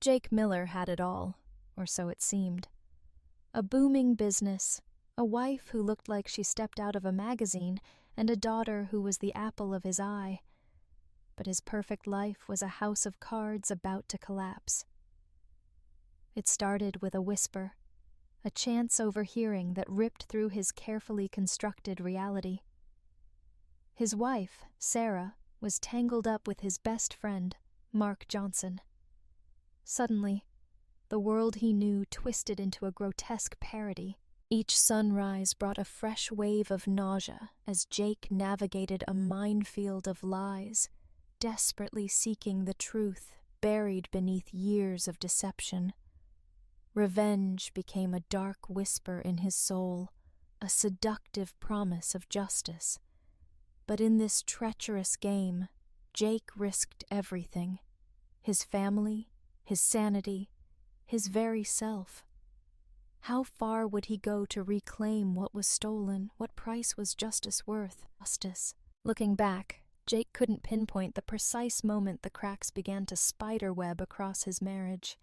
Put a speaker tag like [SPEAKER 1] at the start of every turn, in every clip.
[SPEAKER 1] Jake Miller had it all, or so it seemed. A booming business, a wife who looked like she stepped out of a magazine, and a daughter who was the apple of his eye. But his perfect life was a house of cards about to collapse. It started with a whisper, a chance overhearing that ripped through his carefully constructed reality. His wife, Sarah, was tangled up with his best friend, Mark Johnson. Suddenly, the world he knew twisted into a grotesque parody. Each sunrise brought a fresh wave of nausea as Jake navigated a minefield of lies, desperately seeking the truth buried beneath years of deception. Revenge became a dark whisper in his soul, a seductive promise of justice. But in this treacherous game, Jake risked everything: his family, his sanity, his very self. How far would he go to reclaim what was stolen? What price was justice worth? Justice. Looking back, Jake couldn't pinpoint the precise moment the cracks began to spiderweb across his marriage.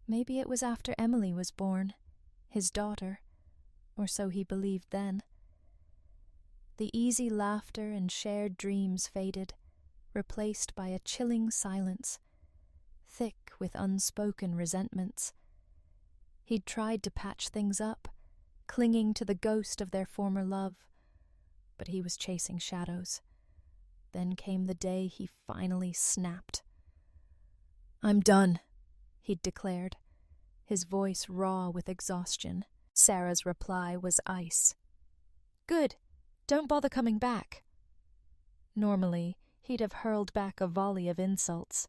[SPEAKER 1] Maybe it was after Emily was born, his daughter, or so he believed then. The easy laughter and shared dreams faded, replaced by a chilling silence, thick with unspoken resentments. He'd tried to patch things up, clinging to the ghost of their former love, but he was chasing shadows. Then came the day he finally snapped. "I'm done," he'd declared, his voice raw with exhaustion. Sarah's reply was ice. "Good. Don't bother coming back." Normally, he'd have hurled back a volley of insults,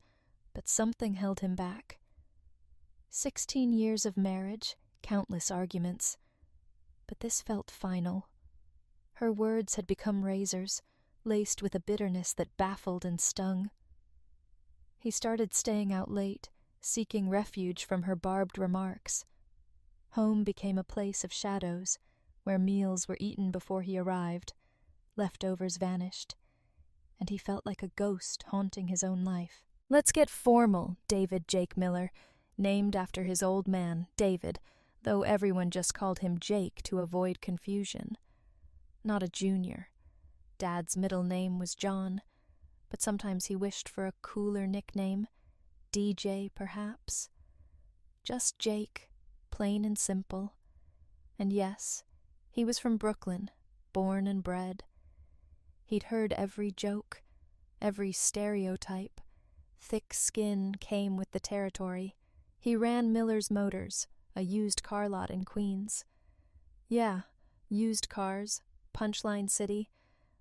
[SPEAKER 1] but something held him back. 16 years of marriage, countless arguments. But this felt final. Her words had become razors, laced with a bitterness that baffled and stung. He started staying out late, seeking refuge from her barbed remarks. Home became a place of shadows, where meals were eaten before he arrived, leftovers vanished, and he felt like a ghost haunting his own life. "Let's get formal, David Jake Miller," named after his old man, David, though everyone just called him Jake to avoid confusion. Not a junior. Dad's middle name was John, but sometimes he wished for a cooler nickname. DJ, perhaps. Just Jake, plain and simple. And yes, he was from Brooklyn, born and bred. He'd heard every joke, every stereotype. Thick skin came with the territory. He ran Miller's Motors, a used car lot in Queens. Yeah, used cars, Punchline City,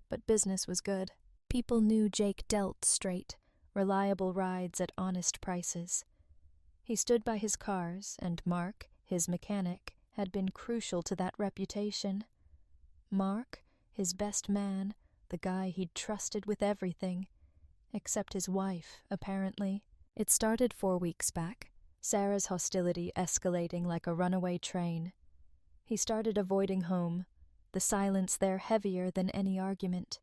[SPEAKER 1] but business was good. People knew Jake dealt straight, reliable rides at honest prices. He stood by his cars, and Mark, his mechanic, had been crucial to that reputation. Mark, his best man, the guy he'd trusted with everything, except his wife, apparently. It started 4 weeks back, Sarah's hostility escalating like a runaway train. He started avoiding home, the silence there heavier than any argument.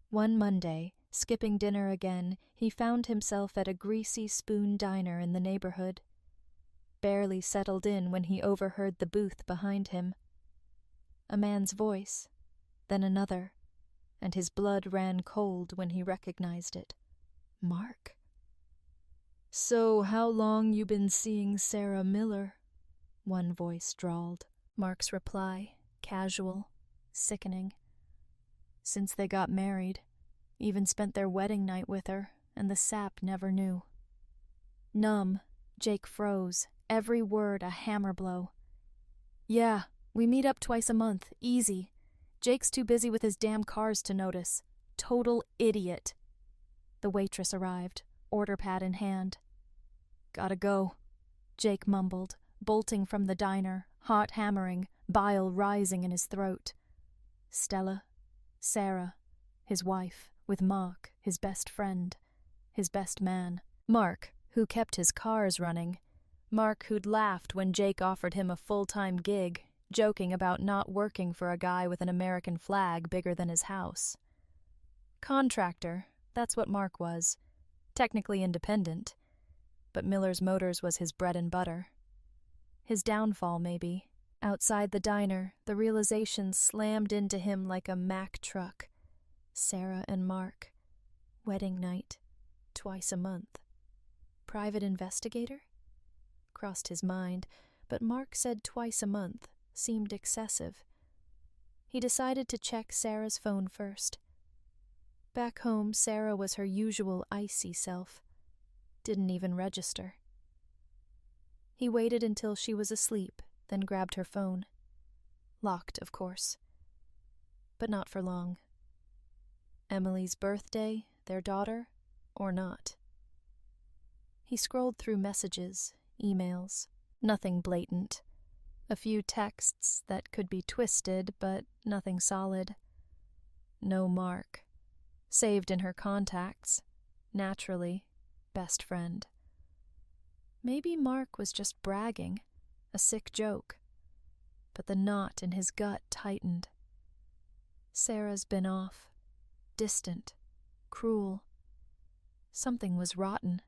[SPEAKER 1] One Monday, skipping dinner again, he found himself at a greasy spoon diner in the neighborhood. Barely settled in when he overheard the booth behind him. A man's voice, then another, and his blood ran cold when he recognized it. Mark. "So how long you been seeing Sarah Miller?" one voice drawled. Mark's reply, casual, sickening. "Since they got married. Even spent their wedding night with her, and the sap never knew." Numb, Jake froze, every word a hammer blow. "Yeah, we meet up twice a month, easy. Jake's too busy with his damn cars to notice. Total idiot." The waitress arrived, order pad in hand. "Gotta go," Jake mumbled, bolting from the diner, heart hammering, bile rising in his throat. Stella, Sarah, his wife, with Mark, his best friend, his best man. Mark, who kept his cars running. Mark who'd laughed when Jake offered him a full-time gig, joking about not working for a guy with an American flag bigger than his house. Contractor, that's what Mark was. Technically independent. but Miller's Motors was his bread and butter. His downfall, maybe. Outside the diner, the realization slammed into him like a Mack truck. Sarah and Mark. Wedding night. Twice a month. Private investigator? Crossed his mind, but Mark said twice a month seemed excessive. He decided to check Sarah's phone first. Back home, Sarah was her usual icy self. Didn't even register. He waited until she was asleep, then grabbed her phone. Locked, of course. But not for long. Emily's birthday, their daughter, or not? He scrolled through messages, emails, nothing blatant. A few texts that could be twisted, but nothing solid. No Mark. Saved in her contacts. Naturally, best friend. Maybe Mark was just bragging, a sick joke. But the knot in his gut tightened. Sarah's been off. Distant. Cruel. Something was rotten.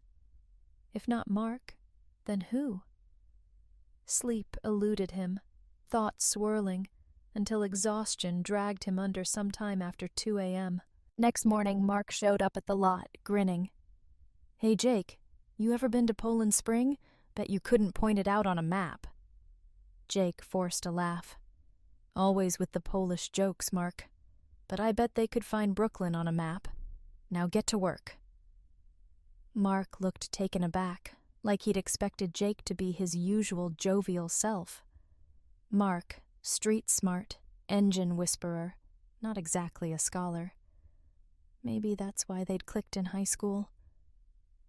[SPEAKER 1] If not Mark, then who? Sleep eluded him, thoughts swirling, until exhaustion dragged him under sometime after 2 a.m. Next morning, Mark showed up at the lot, grinning. "Hey, Jake, you ever been to Poland Spring? Bet you couldn't point it out on a map." Jake forced a laugh. "Always with the Polish jokes, Mark. But I bet they could find Brooklyn on a map. Now get to work." Mark looked taken aback, like he'd expected Jake to be his usual jovial self. Mark, street smart, engine whisperer, not exactly a scholar. Maybe that's why they'd clicked in high school.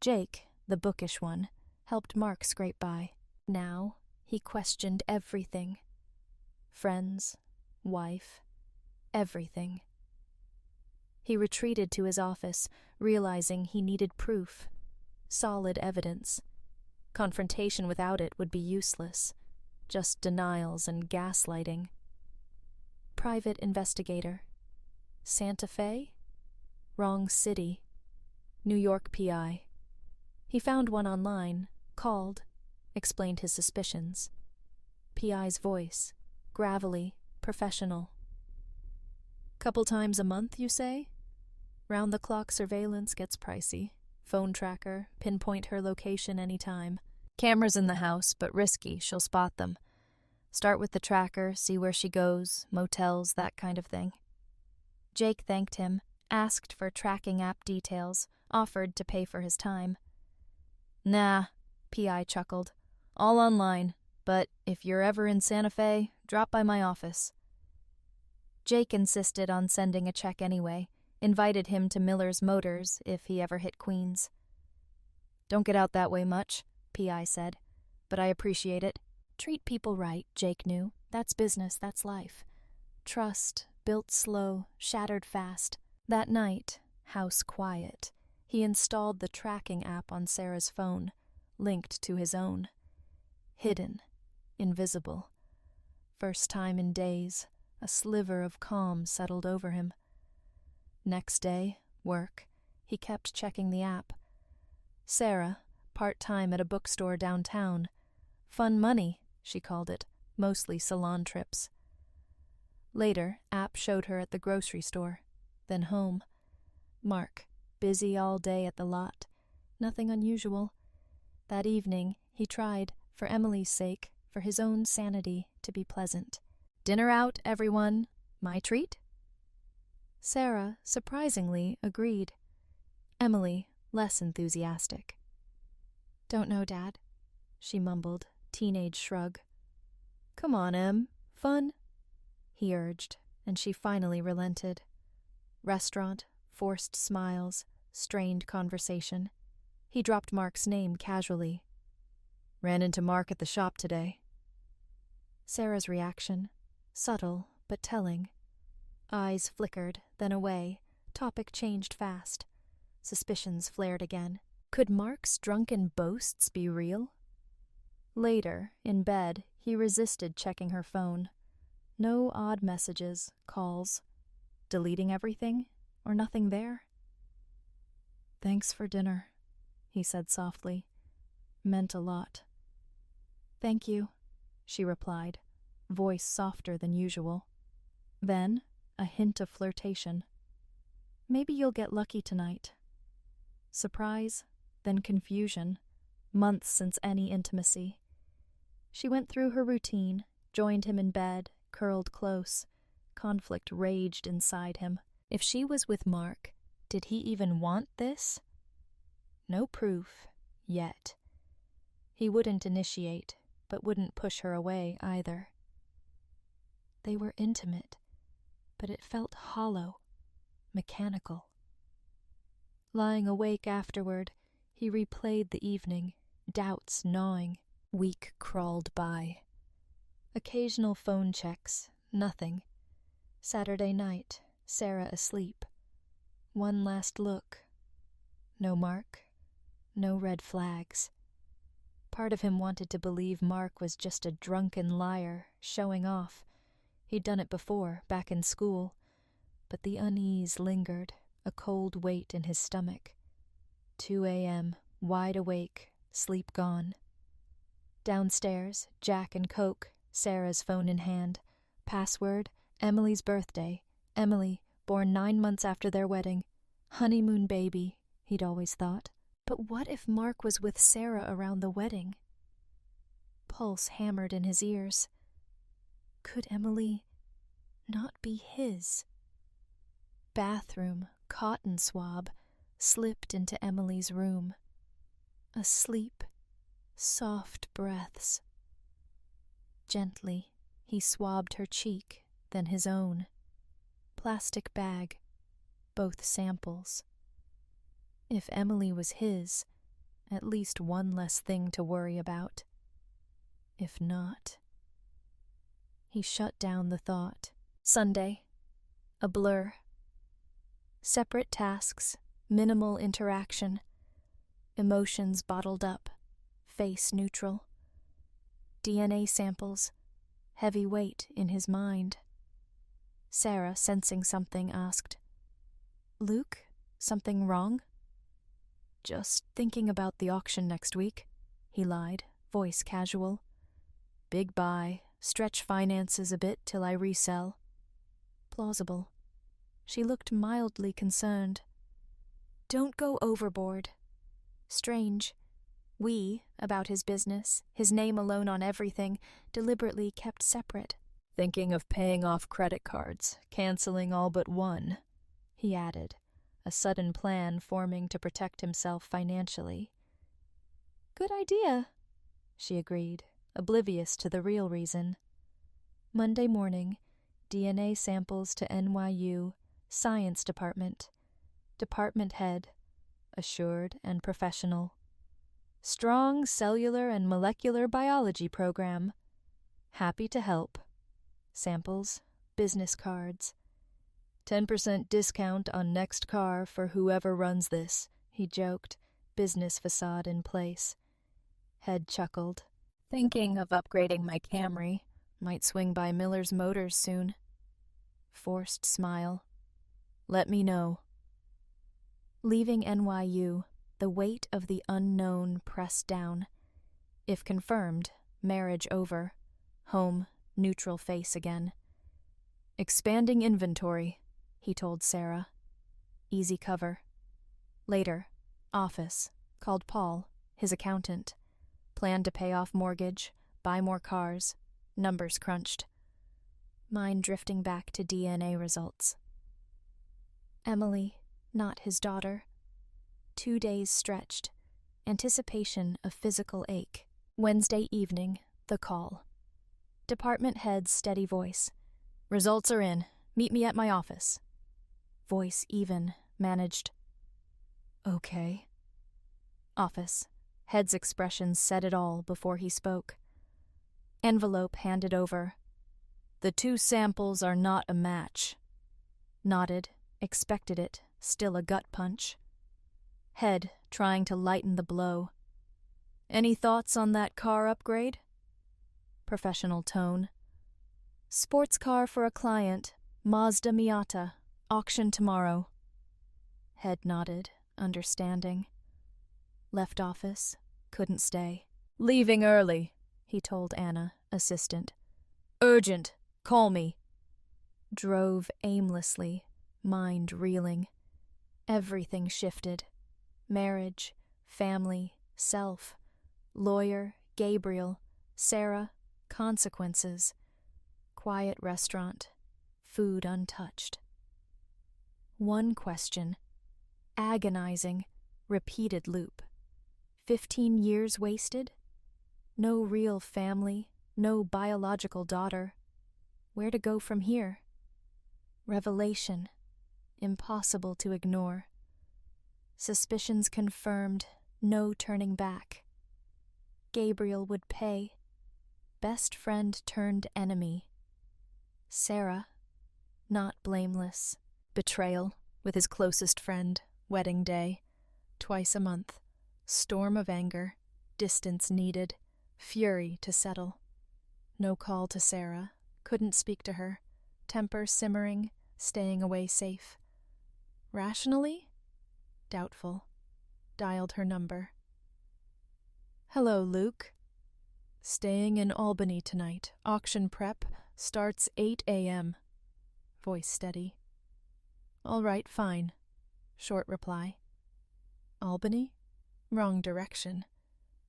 [SPEAKER 1] Jake, the bookish one, helped Mark scrape by. Now, he questioned everything. Friends, wife, everything. He retreated to his office, realizing he needed proof. Solid evidence. Confrontation without it would be useless. Just denials and gaslighting. Private investigator. Santa Fe? Wrong city. New York PI. He found one online, called, explained his suspicions. PI's voice. Gravelly, professional. "Couple times a month, you say? Round-the-clock surveillance gets pricey. Phone tracker, pinpoint her location anytime. Cameras in the house, but risky, she'll spot them. Start with the tracker, see where she goes, motels, that kind of thing." Jake thanked him, asked for tracking app details, offered to pay for his time. "Nah," PI chuckled. "All online, but if you're ever in Santa Fe, drop by my office." Jake insisted on sending a check anyway, invited him to Miller's Motors if he ever hit Queens. "Don't get out that way much," PI said, "but I appreciate it." Treat people right, Jake knew. That's business, that's life. Trust, built slow, shattered fast. That night, house quiet, he installed the tracking app on Sarah's phone, linked to his own. Hidden, invisible. First time in days, a sliver of calm settled over him. Next day, work, he kept checking the app. Sarah, part-time at a bookstore downtown. Fun money, she called it, mostly salon trips. Later, app showed her at the grocery store, then home. Mark, busy all day at the lot. Nothing unusual. That evening, he tried, for Emily's sake, for his own sanity, to be pleasant. "Dinner out, everyone. My treat?" Sarah, surprisingly, agreed. Emily, less enthusiastic. "Don't know, Dad," she mumbled, teenage shrug. "Come on, Em. Fun?" he urged, and she finally relented. Restaurant, forced smiles, strained conversation. He dropped Mark's name casually. "Ran into Mark at the shop today." Sarah's reaction, subtle but telling. Eyes flickered, then away. Topic changed fast. Suspicions flared again. Could Mark's drunken boasts be real? Later, in bed, he resisted checking her phone. No odd messages, calls. Deleting everything, or nothing there? "Thanks for dinner," he said softly. meant a lot. "Thank you," she replied, voice softer than usual. Then, a hint of flirtation. "Maybe you'll get lucky tonight." Surprise, then confusion, months since any intimacy. She went through her routine, joined him in bed, curled close. Conflict raged inside him. If she was with Mark, did he even want this? No proof, yet. He wouldn't initiate, but wouldn't push her away either. They were intimate, but it felt hollow, mechanical. Lying awake afterward, he replayed the evening, doubts gnawing. Week crawled by. Occasional phone checks, nothing. Saturday night, Sarah asleep. One last look. No Mark, no red flags. Part of him wanted to believe Mark was just a drunken liar, showing off. He'd done it before, back in school. But the unease lingered, a cold weight in his stomach. 2 a.m., wide awake, sleep gone. Downstairs, Jack and Coke, Sarah's phone in hand. Password, Emily's birthday. Emily, born 9 months after their wedding. Honeymoon baby, he'd always thought. But what if Mark was with Sarah around the wedding? Pulse hammered in his ears. Could Emily not be his? Bathroom, cotton swab, slipped into Emily's room. Asleep, soft breaths. Gently, he swabbed her cheek, then his own. Plastic bag, both samples. If Emily was his, at least one less thing to worry about. If not... He shut down the thought. Sunday. A blur. Separate tasks, minimal interaction. Emotions bottled up, face neutral. DNA samples, heavy weight in his mind. Sarah, sensing something, asked, "Luke, something wrong?" "Just thinking about the auction next week," he lied, voice casual. "Big buy, stretch finances a bit till I resell." Plausible. She looked mildly concerned. "Don't go overboard." Strange. We, about his business, his name alone on everything, deliberately kept separate. "Thinking of paying off credit cards, canceling all but one," he added, a sudden plan forming to protect himself financially. "Good idea," she agreed, oblivious to the real reason. Monday morning, DNA samples to NYU, Science Department. Department head, assured and professional. "Strong cellular and molecular biology program. Happy to help." Samples, business cards. 10% discount on next car for whoever runs this, he joked, business facade in place. Head chuckled. "Thinking of upgrading my Camry. Might swing by Miller's Motors soon." Forced smile. "Let me know." Leaving NYU, the weight of the unknown pressed down. If confirmed, marriage over. Home, neutral face again. "Expanding inventory," he told Sarah. Easy cover. Later, office. Called Paul, his accountant. Planned to pay off mortgage, buy more cars. Numbers crunched. Mind drifting back to DNA results. Emily, not his daughter. 2 days stretched. Anticipation of physical ache. Wednesday evening, the call. Department head's steady voice. "Results are in. Meet me at my office." Voice even, managed. "Okay." Office. Head's expression said it all before he spoke. Envelope handed over. "The 2 samples are not a match." Nodded, expected it, still a gut punch. Head, trying to lighten the blow. "Any thoughts on that car upgrade?" Professional tone. "Sports car for a client, Mazda Miata, auction tomorrow." Head nodded, understanding. Left office, couldn't stay. "Leaving early," he told Anna, assistant. "Urgent. Call me." Drove aimlessly, mind reeling. Everything shifted. Marriage, family, self, lawyer, Gabriel, Sarah, consequences. Quiet restaurant, food untouched. One question, agonizing, repeated loop. 15 years wasted? No real family, no biological daughter. Where to go from here? Revelation, impossible to ignore. Suspicions confirmed, no turning back. Gabriel would pay. Best friend turned enemy. Sarah, not blameless. Betrayal with his closest friend, wedding day. Twice a month. Storm of anger, distance needed, fury to settle. No call to Sarah, couldn't speak to her. Temper simmering, staying away safe. Rationally? Doubtful. Dialed her number. "Hello, Luke. Staying in Albany tonight. Auction prep. Starts 8 a.m. Voice steady. "All right, fine." Short reply. Albany? Wrong direction.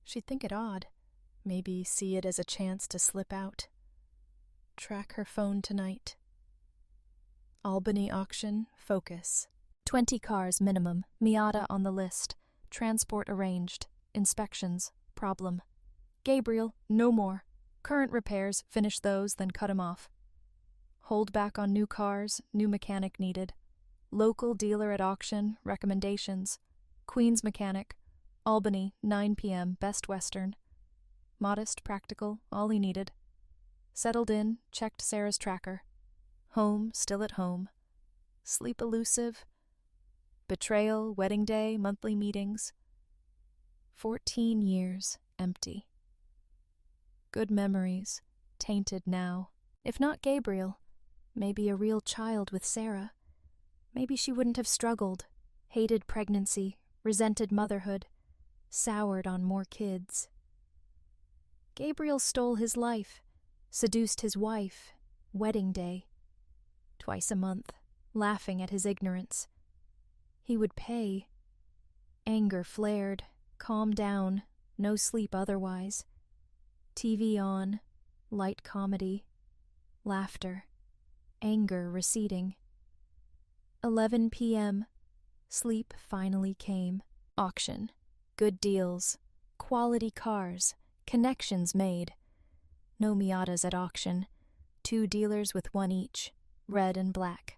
[SPEAKER 1] She'd think it odd. Maybe see it as a chance to slip out. Track her phone tonight. Albany auction, focus. 20 cars minimum, Miata on the list. Transport arranged. Inspections, problem. Gabriel, no more. Current repairs, finish those, then cut him off. Hold back on new cars, new mechanic needed. Local dealer at auction, recommendations. Queens mechanic, Albany, 9 p.m., Best Western. Modest, practical, all he needed. Settled in, checked Sarah's tracker. Home, still at home. Sleep elusive. Betrayal, wedding day, monthly meetings. 14 years, empty. Good memories, tainted now. If not Gabriel, maybe a real child with Sarah. Maybe she wouldn't have struggled, hated pregnancy, resented motherhood, soured on more kids. Gabriel stole his life, seduced his wife, wedding day. Twice a month, laughing at his ignorance. He would pay. Anger flared, calm down, no sleep otherwise. TV on, light comedy, laughter, anger receding. 11 p.m. Sleep finally came. Auction. Good deals. Quality cars. Connections made. No Miatas at auction. 2 dealers with 1 each. Red and black.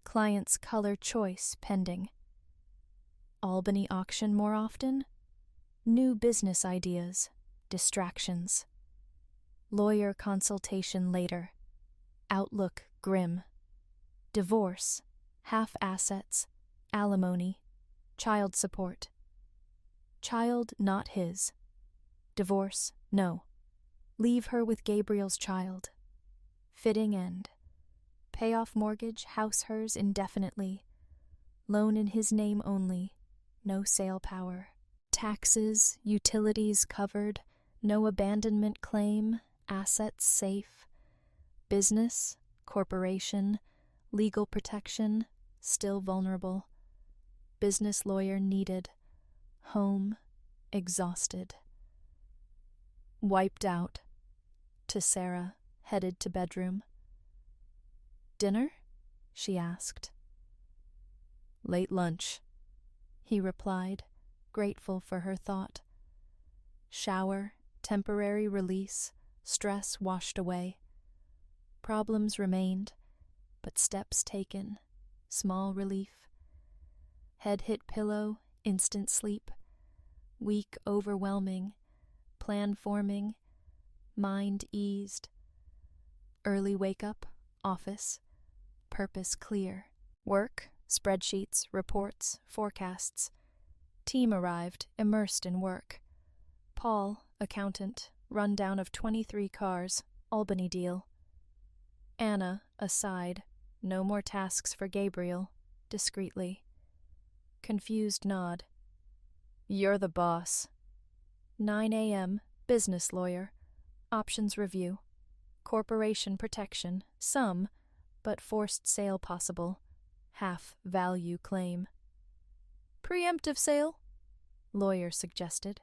[SPEAKER 1] Client's color choice pending. Albany auction more often? New business ideas. Distractions. Lawyer consultation later. Outlook grim. Divorce. Half assets. Alimony. Child support. Child not his. Divorce, no. Leave her with Gabriel's child. Fitting end. Pay off mortgage, house hers indefinitely. Loan in his name only. No sale power. Taxes, utilities covered. No abandonment claim. Assets safe. Business, corporation, legal protection, still vulnerable. Business lawyer needed. Home, exhausted. Wiped out. To Sarah, headed to bedroom. "Dinner?" she asked. "Late lunch," he replied, grateful for her thought. Shower, temporary release, stress washed away. Problems remained, but steps taken, small relief. Head hit pillow, instant sleep. Week overwhelming, plan forming, mind eased. Early wake up, office, purpose clear. Work, spreadsheets, reports, forecasts. Team arrived, immersed in work. Paul, accountant, rundown of 23 cars, Albany deal. Anna, aside, no more tasks for Gabriel, discreetly. Confused nod. "You're the boss." 9 a.m., business lawyer, options review, corporation protection, some, but forced sale possible, half value claim. Preemptive sale? Lawyer suggested.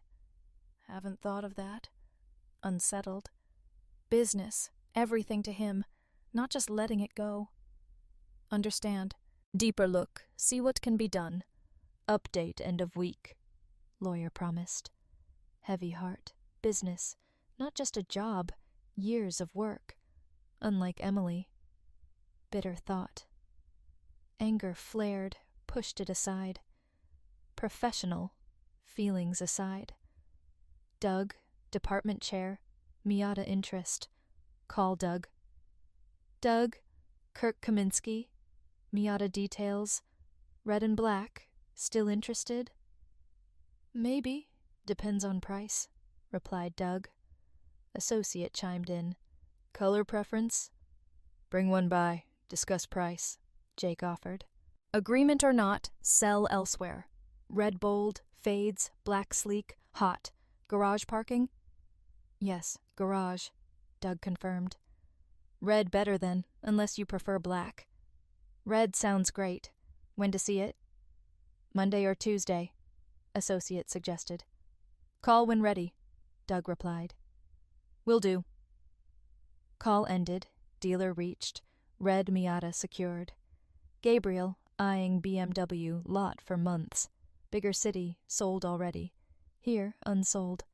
[SPEAKER 1] Haven't thought of that. Unsettled. Business, everything to him, not just letting it go. Understand. Deeper look, see what can be done. Update end of week, lawyer promised. Heavy heart, business, not just a job, years of work. Unlike Emily. Bitter thought. Anger flared, pushed it aside. Professional, feelings aside. Doug, department chair, Miata interest. Call Doug. Doug, Kirk Kaminsky, Miata details. Red and black, still interested? Maybe, depends on price, replied Doug. Associate chimed in. Color preference? Bring one by, discuss price, Jake offered. Agreement or not, sell elsewhere. Red bold, fades, black sleek, hot. Garage parking? Yes, garage, Doug confirmed. Red better then, unless you prefer black. Red sounds great. When to see it? Monday or Tuesday, associate suggested. Call when ready, Doug replied. Will do. Call ended, dealer reached, red Miata secured. Gabriel, eyeing BMW lot for months. Bigger city, sold already. Here, unsold.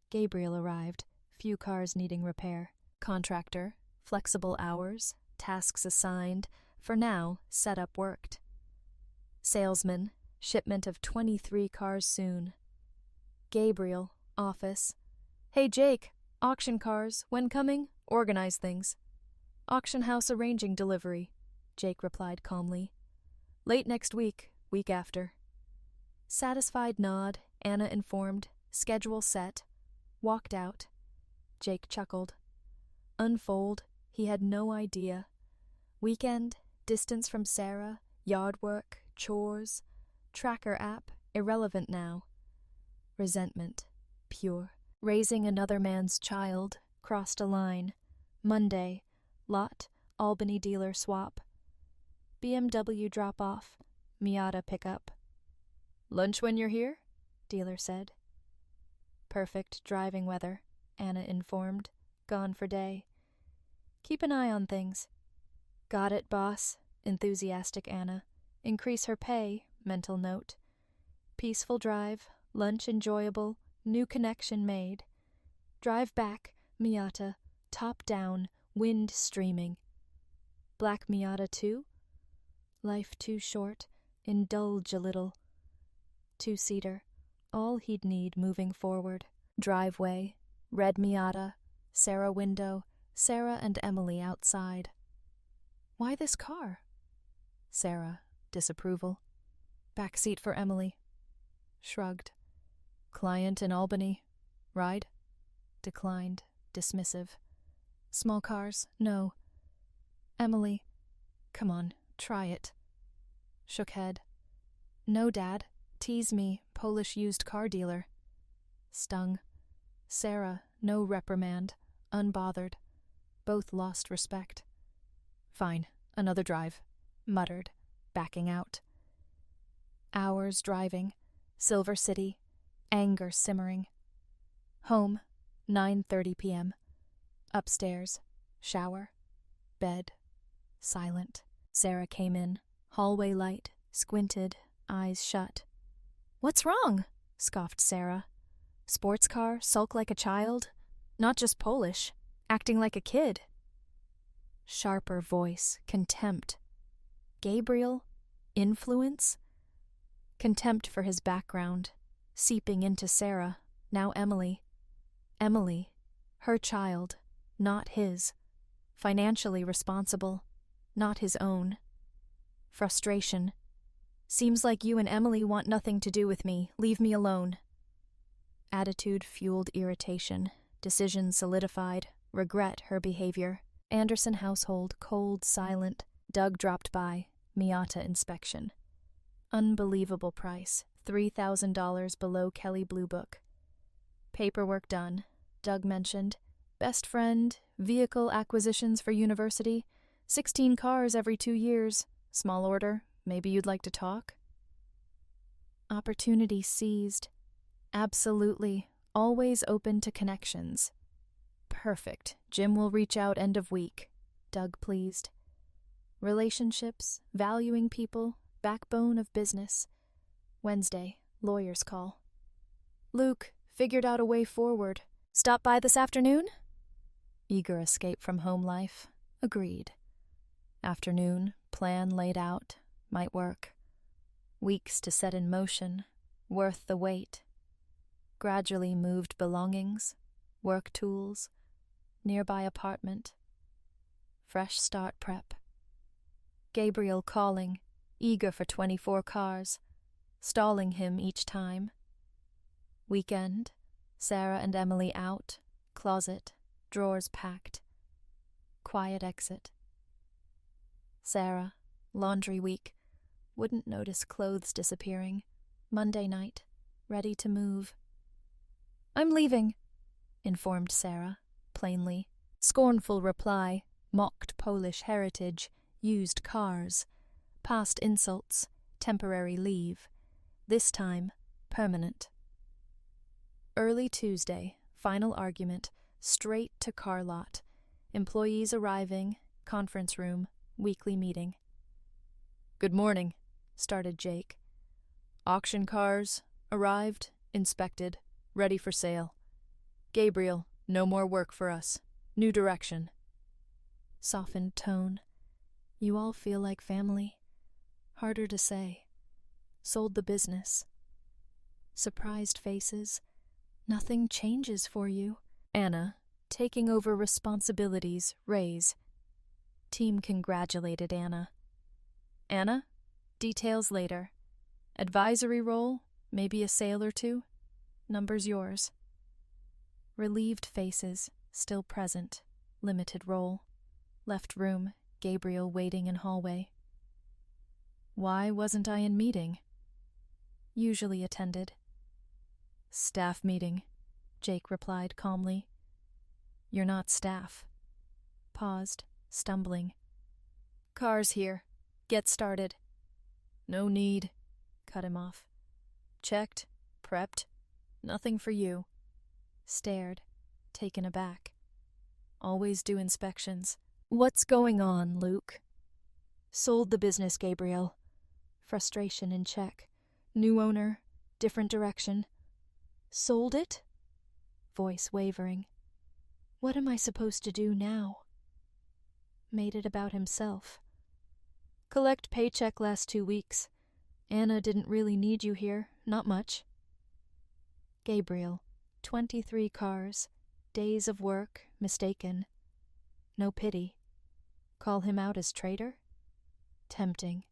[SPEAKER 1] Gabriel arrived, few cars needing repair. Contractor, flexible hours, tasks assigned. For now, setup worked. Salesman, shipment of 23 cars soon. Gabriel, office. Hey Jake, auction cars, when coming? Organize things. Auction house arranging delivery, Jake replied calmly. Late next week, week after. Satisfied nod, Anna informed, schedule set. Walked out. Jake chuckled. Unfold, he had no idea. Weekend, distance from Sarah, yard work, chores. Tracker app, irrelevant now. Resentment, pure. Raising another man's child, crossed a line. Monday, lot, Albany dealer swap. BMW drop-off, Miata pickup. Lunch when you're here? Dealer said. Perfect driving weather, Anna informed. Gone for day. Keep an eye on things. Got it, boss, enthusiastic Anna. Increase her pay, mental note. Peaceful drive, lunch enjoyable, new connection made. Drive back, Miata, top down, wind streaming. Black Miata too? Life too short, indulge a little. Two-seater, all he'd need moving forward. Driveway, red Miata, Sarah window, Sarah and Emily outside. Why this car? Sarah, disapproval. Back seat for Emily. Shrugged. Client in Albany. Ride? Declined, dismissive. Small cars, no. Emily, come on, try it. Shook head. No, Dad. Tease me, Polish used car dealer. Stung. Sarah, no reprimand. Unbothered. Both lost respect. Fine, another drive. Muttered, backing out. Hours driving. Silver City. Anger simmering. Home, 9:30 p.m. Upstairs. Shower. Bed. Silent. Sarah came in. Hallway light. Squinted. Eyes shut. What's wrong? Scoffed Sarah. Sports car, sulk like a child? Not just Polish. Acting like a kid. Sharper voice. Contempt. Gabriel? Influence? Contempt for his background. Seeping into Sarah. Now Emily. Emily. Her child. Not his. Financially responsible. Not his own. Frustration. Seems like you and Emily want nothing to do with me. Leave me alone. Attitude fueled irritation. Decision solidified. Regret her behavior. Anderson household cold, silent. Doug dropped by. Miata inspection. Unbelievable price. $3,000 below Kelly Blue Book. Paperwork done, Doug mentioned. Best friend, vehicle acquisitions for university, 16 cars every 2 years. Small order, maybe you'd like to talk? Opportunity seized. Absolutely, always open to connections. Perfect, Jim will reach out end of week, Doug pleased. Relationships, valuing people, backbone of business. Wednesday, lawyer's call. Luke, figured out a way forward. Stop by this afternoon? Eager escape from home life. Agreed. Afternoon, plan laid out. Might work. Weeks to set in motion. Worth the wait. Gradually moved belongings. Work tools. Nearby apartment. Fresh start prep. Gabriel calling, eager for 24 cars. Stalling him each time. Weekend. Sarah and Emily out. Closet. Drawers packed. Quiet exit. Sarah, laundry week. Wouldn't notice clothes disappearing. Monday night. Ready to move. I'm leaving, informed Sarah, plainly. Scornful reply. Mocked Polish heritage. Used cars. Past insults. Temporary leave. This time, permanent. Early Tuesday. Final argument. Straight to car lot. Employees arriving. Conference room. Weekly meeting. Good morning, started Jake. Auction cars. Arrived. Inspected. Ready for sale. Gabriel, no more work for us. New direction. Softened tone. You all feel like family. Harder to say. Sold the business. Surprised faces. Nothing changes for you. Anna, taking over responsibilities, raise. Team congratulated Anna. Anna, details later. Advisory role, maybe a sale or two. Number's yours. Relieved faces, still present. Limited role. Left room, Gabriel waiting in hallway. Why wasn't I in meeting? Usually attended. Staff meeting, Jake replied calmly. You're not staff. Paused, stumbling. Car's here. Get started. No need. Cut him off. Checked. Prepped. Nothing for you. Stared, taken aback. Always do inspections. What's going on, Luke? Sold the business, Gabriel. Frustration in check. New owner. Different direction. Sold it? Voice wavering. What am I supposed to do now? Made it about himself. Collect paycheck last 2 weeks. Anna didn't really need you here, not much. Gabriel, 23 cars, days of work, mistaken. No pity. Call him out as traitor? Tempting.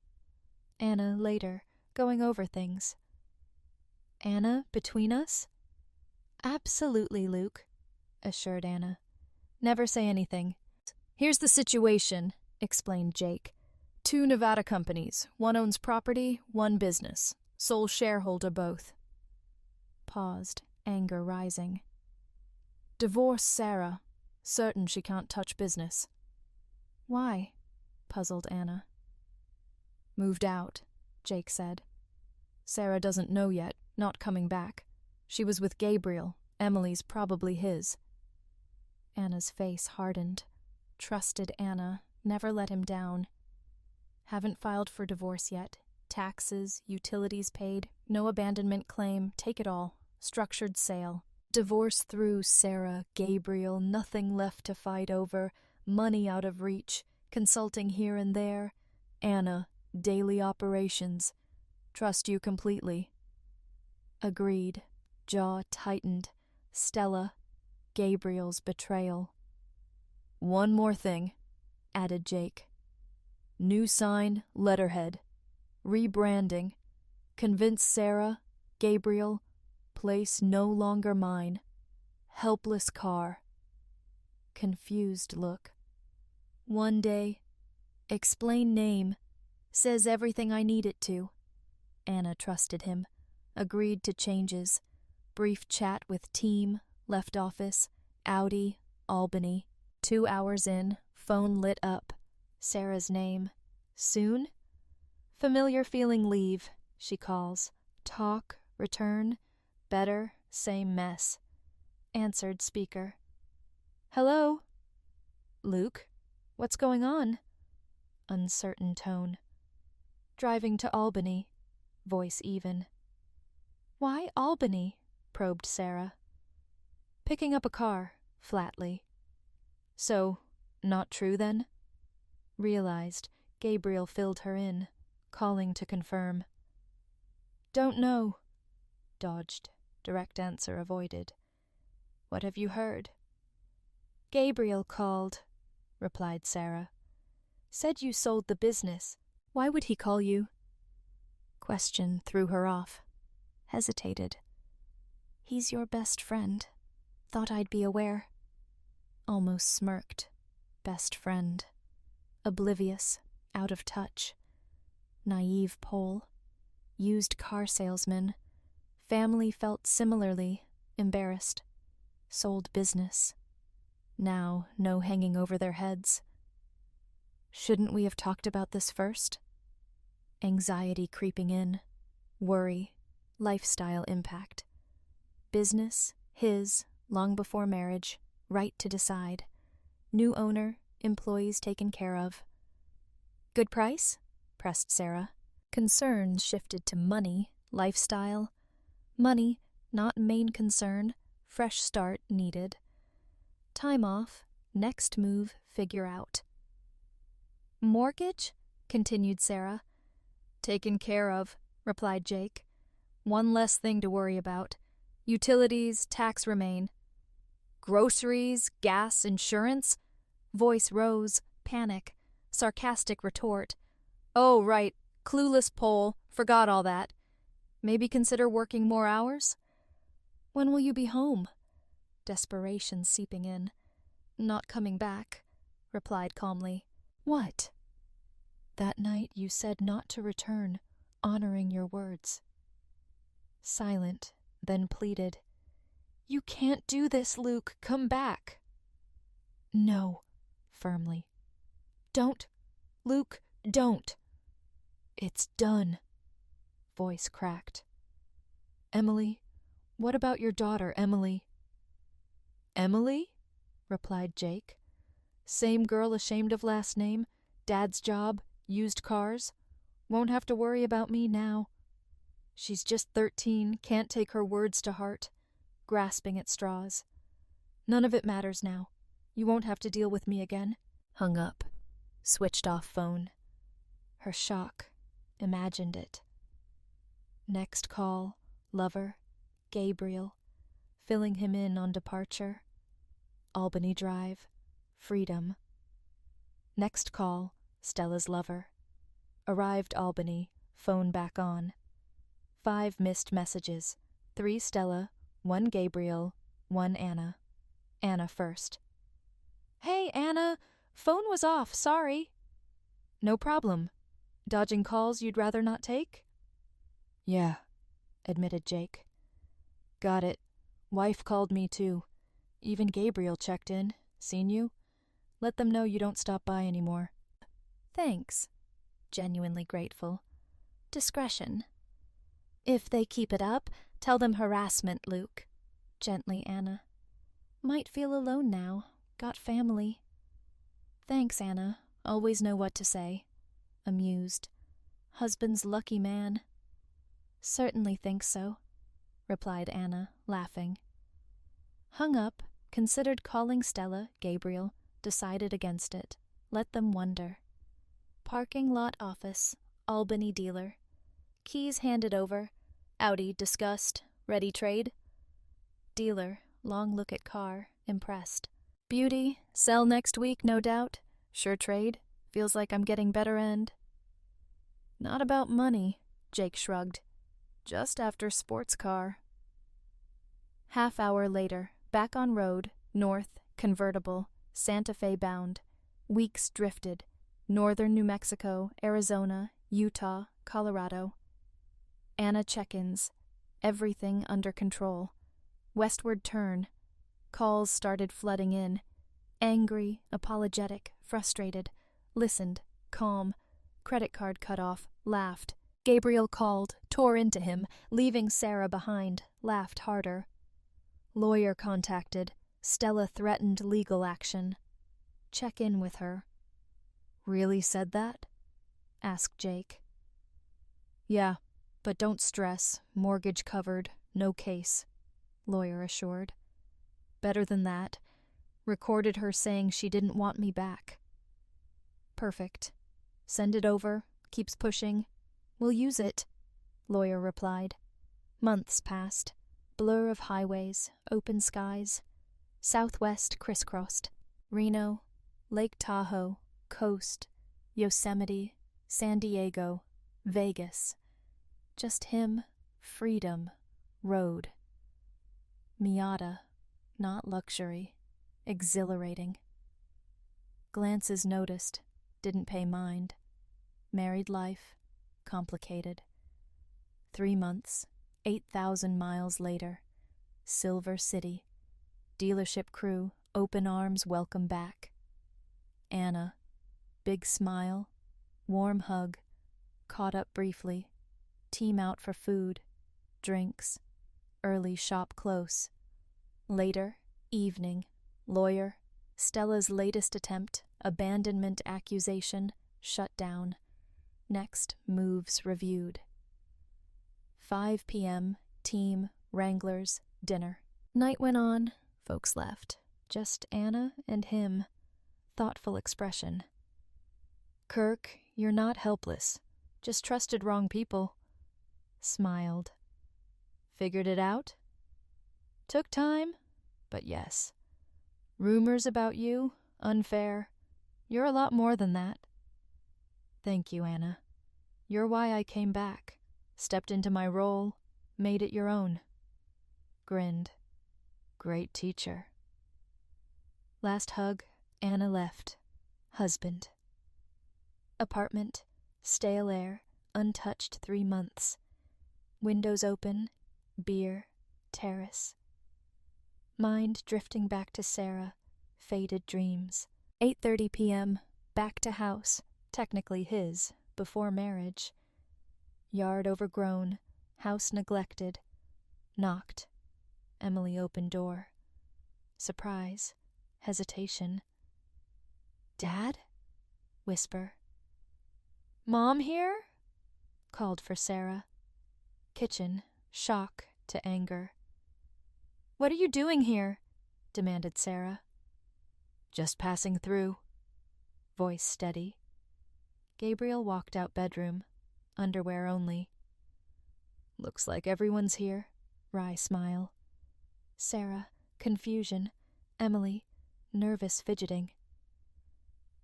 [SPEAKER 1] Anna later, going over things. Anna, between us? Absolutely, Luke, assured Anna. Never say anything. Here's the situation, explained Jake. 2 Nevada companies. One owns property, one business. Sole shareholder both. Paused, anger rising. Divorce Sarah. Certain she can't touch business. Why? Puzzled Anna. Moved out, Jake said. Sarah doesn't know yet, not coming back. She was with Gabriel. Emily's probably his. Anna's face hardened. Trusted Anna, never let him down. Haven't filed for divorce yet. Taxes, utilities paid, no abandonment claim, take it all. Structured sale. Divorce through Sarah, Gabriel, nothing left to fight over. Money out of reach. Consulting here and there. Anna, daily operations. Trust you completely. Agreed. Jaw tightened. Stella. Gabriel's betrayal. One more thing, added Jake. New sign, letterhead. Rebranding. Convince Sarah, Gabriel, place no longer mine. Helpless car. Confused look. One day. Explain name. Says everything I need it to. Anna trusted him. Agreed to changes. Brief chat with team, left office, Audi, Albany. 2 hours in, phone lit up. Sarah's name. Soon? Familiar feeling leave, she calls. Talk, return, better, same mess. Answered speaker. Hello? Luke? What's going on? Uncertain tone. Driving to Albany. Voice even. Why Albany? Probed Sarah. Picking up a car, flatly. So, not true then? Realized, Gabriel filled her in, calling to confirm. Don't know. Dodged, direct answer avoided. What have you heard? Gabriel called, replied Sarah. Said you sold the business. Why would he call you? Question threw her off. Hesitated. He's your best friend. Thought I'd be aware. Almost smirked. Best friend. Oblivious, out of touch. Naive Pole. Used car salesman. Family felt similarly, embarrassed. Sold business. Now, no hanging over their heads. Shouldn't we have talked about this first? Anxiety creeping in. Worry. Lifestyle impact. Business, his, long before marriage, right to decide. New owner, employees taken care of. Good price? Pressed Sarah. Concerns shifted to money, lifestyle. Money, not main concern, fresh start needed. Time off, next move, figure out. Mortgage? Continued Sarah. Taken care of, replied Jake. One less thing to worry about. Utilities, tax remain. Groceries, gas, insurance? Voice rose, panic, sarcastic retort. Oh, right, clueless Pole, forgot all that. Maybe consider working more hours? When will you be home? Desperation seeping in. Not coming back, replied calmly. What? That night you said not to return, honoring your words. Silent, then pleaded. You can't do this, Luke. Come back. No, firmly. Don't. Luke, don't. It's done. Voice cracked. Emily, what about your daughter, Emily? Emily? Replied Jake. Same girl ashamed of last name, dad's job, used cars. Won't have to worry about me now. She's just 13, can't take her words to heart, grasping at straws. None of it matters now. You won't have to deal with me again. Hung up. Switched off phone. Her shock. Imagined it. Next call. Lover. Gabriel. Filling him in on departure. Albany Drive. Freedom. Next call. Stella's lover. Arrived Albany. Phone back on. 5 missed messages. 3 Stella, 1 Gabriel, 1 Anna. Anna first. Hey, Anna! Phone was off, sorry. No problem. Dodging calls you'd rather not take? Yeah, admitted Jake. Got it. Wife called me too. Even Gabriel checked in. Seen you? Let them know you don't stop by anymore. Thanks. Genuinely grateful. Discretion. If they keep it up, tell them harassment, Luke. Gently, Anna. Might feel alone now. Got family. Thanks, Anna. Always know what to say. Amused. Husband's lucky man. Certainly think so, replied Anna, laughing. Hung up, considered calling Stella, Gabriel, decided against it. Let them wonder. Parking lot office, Albany dealer. Keys handed over. Audi discussed. Ready trade? Dealer, long look at car, impressed. Beauty, sell next week, no doubt. Sure trade. Feels like I'm getting better end. Not about money, Jake shrugged. Just after sports car. Half hour later, back on road, north, convertible, Santa Fe bound. Weeks drifted. Northern New Mexico, Arizona, Utah, Colorado. Anna check-ins. Everything under control. Westward turn. Calls started flooding in. Angry, apologetic, frustrated. Listened, calm. Credit card cut off, laughed. Gabriel called, tore into him, leaving Sarah behind, laughed harder. Lawyer contacted. Stella threatened legal action. Check in with her. Really said that? Asked Jake. Yeah, but don't stress. Mortgage covered, no case, lawyer assured. Better than that. Recorded her saying she didn't want me back. Perfect. Send it over. Keeps pushing. We'll use it, lawyer replied. Months passed. Blur of highways, open skies. Southwest crisscrossed. Reno, Lake Tahoe, Coast, Yosemite, San Diego, Vegas. Just him, freedom, road. Miata, not luxury, exhilarating. Glances noticed, didn't pay mind. Married life, complicated. 3 months, 8,000 miles later. Silver City. Dealership crew, open arms, welcome back. Anna, big smile, warm hug, caught up briefly. Team out for food, drinks, early shop close. Later, evening, lawyer, Stella's latest attempt, abandonment accusation, shut down. Next, moves reviewed. 5 p.m., team, wranglers, dinner. Night went on, folks left. Just Anna and him. Thoughtful expression. Kirk, you're not helpless. Just trusted wrong people. Smiled. Figured it out? Took time, but yes. Rumors about you, unfair. You're a lot more than that. Thank you, Anna. You're why I came back. Stepped into my role, made it your own. Grinned. Great teacher. Last hug, Anna left. Husband. Apartment, stale air, untouched 3 months. Windows open, beer, terrace. Mind drifting back to Sarah, faded dreams. 8:30 p.m., back to house, technically his, before marriage. Yard overgrown, house neglected. Knocked. Emily opened door. Surprise. Hesitation. Dad? Whisper. Mom here? Called for Sarah. Kitchen, shock to anger. What are you doing here? Demanded Sarah. Just passing through. Voice steady. Gabriel walked out bedroom, underwear only. Looks like everyone's here. Wry smile. Sarah, confusion. Emily, nervous fidgeting.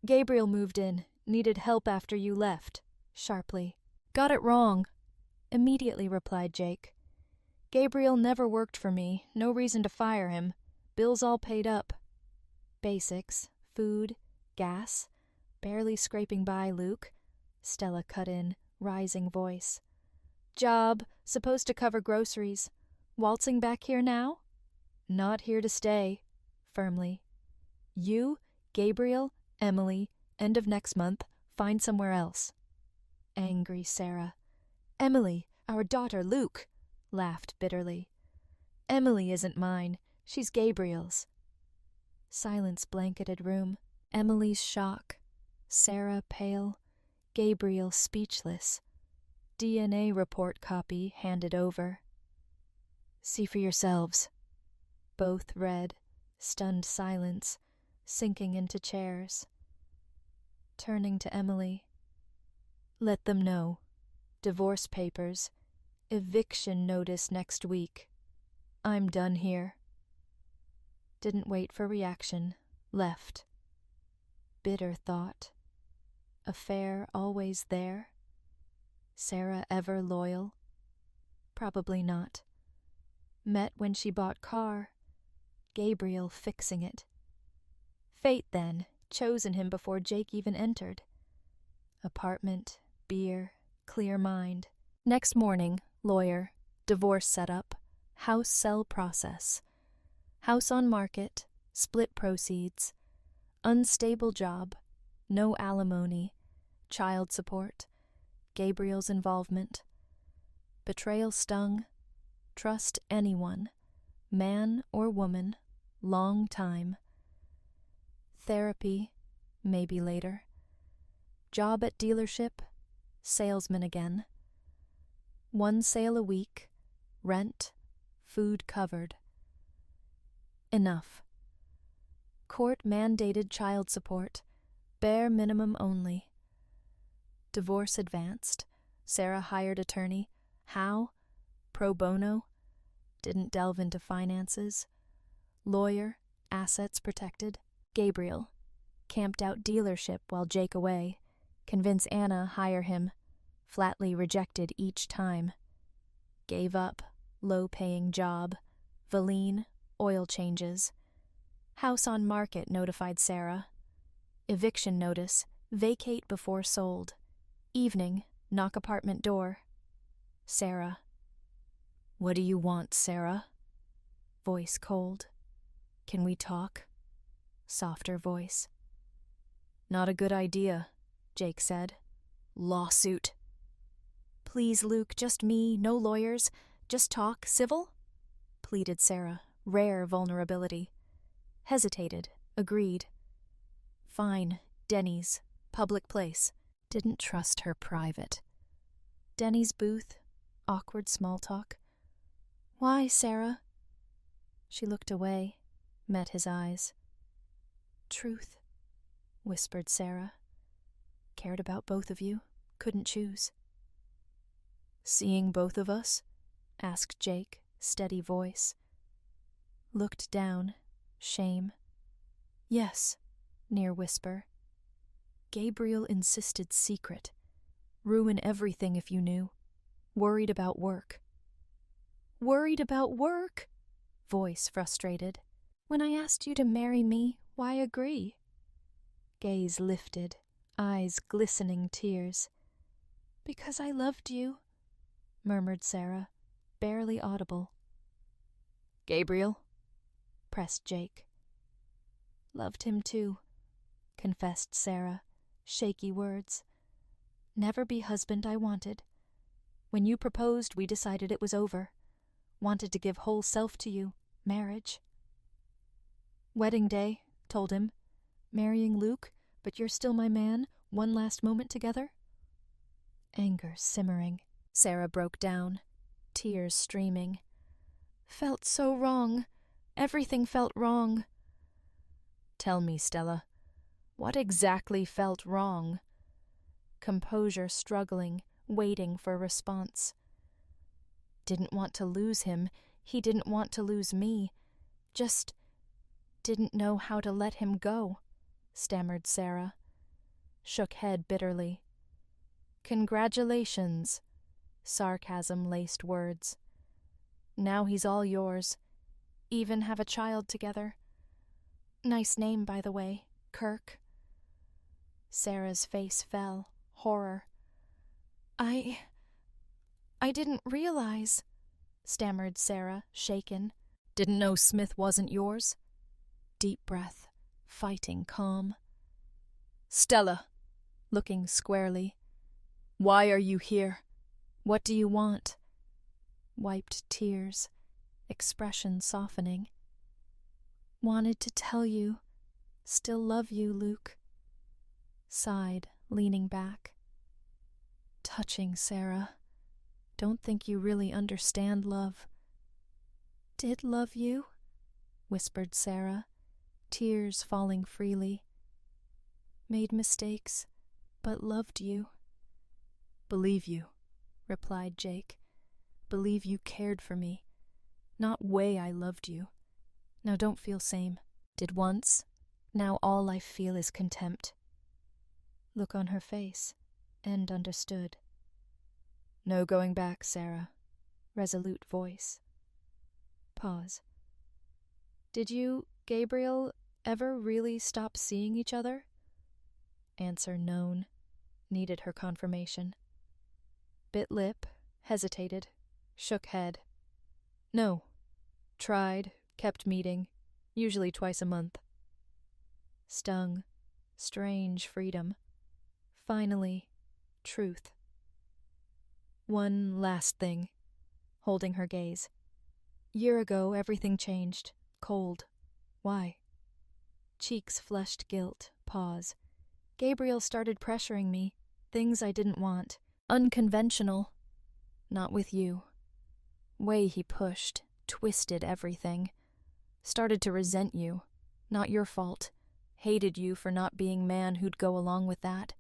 [SPEAKER 1] Gabriel moved in, needed help after you left, sharply. Got it wrong, immediately replied Jake. Gabriel never worked for me, no reason to fire him. Bills all paid up. Basics, food, gas, barely scraping by, Luke. Stella cut in, rising voice. Job, supposed to cover groceries. Waltzing back here now? Not here to stay, firmly. You, Gabriel, Emily, end of next month, find somewhere else. Angry Sarah. Emily, our daughter Luke, laughed bitterly. Emily isn't mine, she's Gabriel's. Silence blanketed room. Emily's shock. Sarah pale. Gabriel speechless. DNA report copy handed over. See for yourselves. Both read, stunned silence, sinking into chairs. Turning to Emily. Let them know. Divorce papers. Eviction notice next week. I'm done here. Didn't wait for reaction. Left. Bitter thought. Affair always there? Sarah ever loyal? Probably not. Met when she bought car. Gabriel fixing it. Fate, then, chosen him before Jake even entered. Apartment, beer, clear mind. Next morning, lawyer, divorce set up, House sell process. House on market, split proceeds. Unstable job, no alimony, child support, Gabriel's involvement. Betrayal stung, trust anyone, man or woman, long time. Therapy, maybe later. Job at dealership, salesman again. 1 sale a week, rent, food covered. Enough. Court-mandated child support, bare minimum only. Divorce advanced. Sarah hired attorney. How? Pro bono. Didn't delve into finances. Lawyer, assets protected. Gabriel. Camped out dealership while Jake away. Convince Anna hire him. Flatly rejected each time. Gave up. Low-paying job. Valine, oil changes. House on market notified Sarah. Eviction notice, vacate before sold. Evening, knock apartment door. Sarah. What do you want, Sarah? Voice cold. Can we talk? Softer voice. Not a good idea, Jake said. Lawsuit. Please, Luke, just me, no lawyers. Just talk, civil? Pleaded Sarah, rare vulnerability. Hesitated, agreed. Fine, Denny's, public place. Didn't trust her private. Denny's booth, awkward small talk. Why, Sarah? She looked away, met his eyes. Truth, whispered Sarah. Cared about both of you, couldn't choose. Seeing both of us? Asked Jake, steady voice. Looked down, shame. Yes, near whisper. Gabriel insisted secret. Ruin everything if you knew. Worried about work. Worried about work? Voice frustrated. When I asked you to marry me, why agree? Gaze lifted, eyes glistening tears. Because I loved you, murmured Sarah, barely audible. Gabriel? Pressed Jake. Loved him too, confessed Sarah, shaky words. Never be husband I wanted. When you proposed, we decided it was over. Wanted to give whole self to you, marriage. Wedding day, told him. Marrying Luke, but you're still my man, one last moment together? Anger simmering. Sarah broke down, tears streaming. Felt so wrong. Everything felt wrong. Tell me, Stella, what exactly felt wrong? Composure struggling, waiting for response. Didn't want to lose him. He didn't want to lose me. Just didn't know how to let him go, stammered Sarah. Shook head bitterly. Congratulations, sarcasm-laced words. Now he's all yours. Even have a child together. Nice name, by the way, Kirk. Sarah's face fell, horror. I didn't realize, stammered Sarah, shaken. Didn't know Smith wasn't yours? Deep breath, fighting calm. Stella, looking squarely. Why are you here? What do you want? Wiped tears, expression softening. Wanted to tell you. Still love you, Luke. Sighed, leaning back. Touching, Sarah. Don't think you really understand love. Did love you? Whispered Sarah, tears falling freely. Made mistakes, but loved you. Believe you, replied Jake. Believe you cared for me. Not way I loved you. Now don't feel same. Did once. Now all I feel is contempt. Look on her face, and understood. No going back, Sarah. Resolute voice. Pause. Did you, Gabriel, ever really stop seeing each other? Answer known. Needed her confirmation. Bit lip, hesitated, shook head. No, Tried, kept meeting, usually twice a month. Stung, strange freedom. Finally, truth. One last thing, holding her gaze. Year ago, everything changed. Cold. Why? Cheeks flushed guilt. Pause. Gabriel started pressuring me. Things I didn't want. Unconventional. Not with you. Way he pushed, twisted everything. Started to resent you. Not your fault. Hated you for not being man who'd go along with that.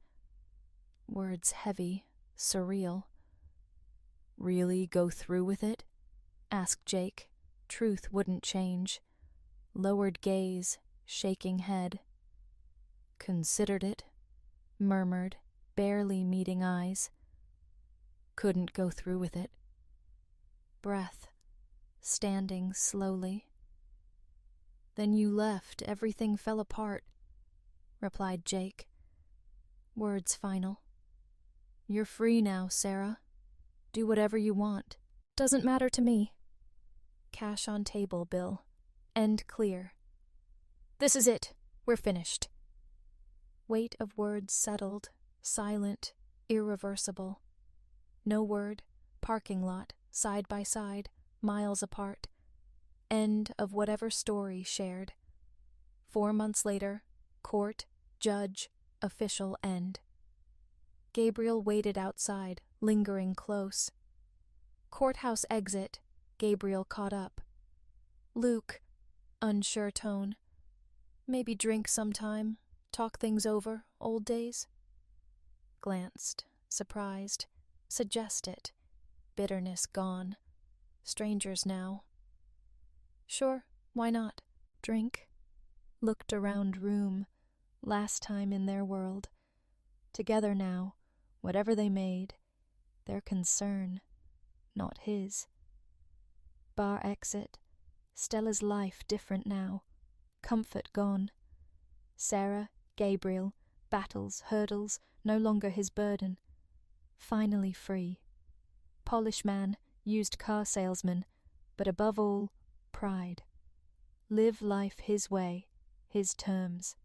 [SPEAKER 1] Words heavy, surreal. Really go through with it? Asked Jake. Truth wouldn't change. Lowered gaze, shaking head. Considered it. Murmured, barely meeting eyes. Couldn't go through with it. Breath, standing slowly. Then you left, everything fell apart, replied Jake. Words final. You're free now, Sarah. Do whatever you want. Doesn't matter to me. Cash on table, Bill. End clear. This is it. We're finished. Weight of words settled, silent, irreversible. No word, parking lot, side by side, miles apart. End of whatever story shared. 4 months later, court, judge, official end. Gabriel waited outside, lingering close. Courthouse exit, Gabriel caught up. Luke, unsure tone. Maybe drink sometime, talk things over, old days? Glanced, surprised, suggest it. Bitterness gone. Strangers now. Sure, why not? Drink. Looked around room, last time in their world. Together now, whatever they made, their concern, not his. Bar exit, Stella's life different now, comfort gone. Sarah, Gabriel, battles, hurdles, no longer his burden. Finally free. Polish man, used car salesman, but above all, pride. Live life his way, his terms.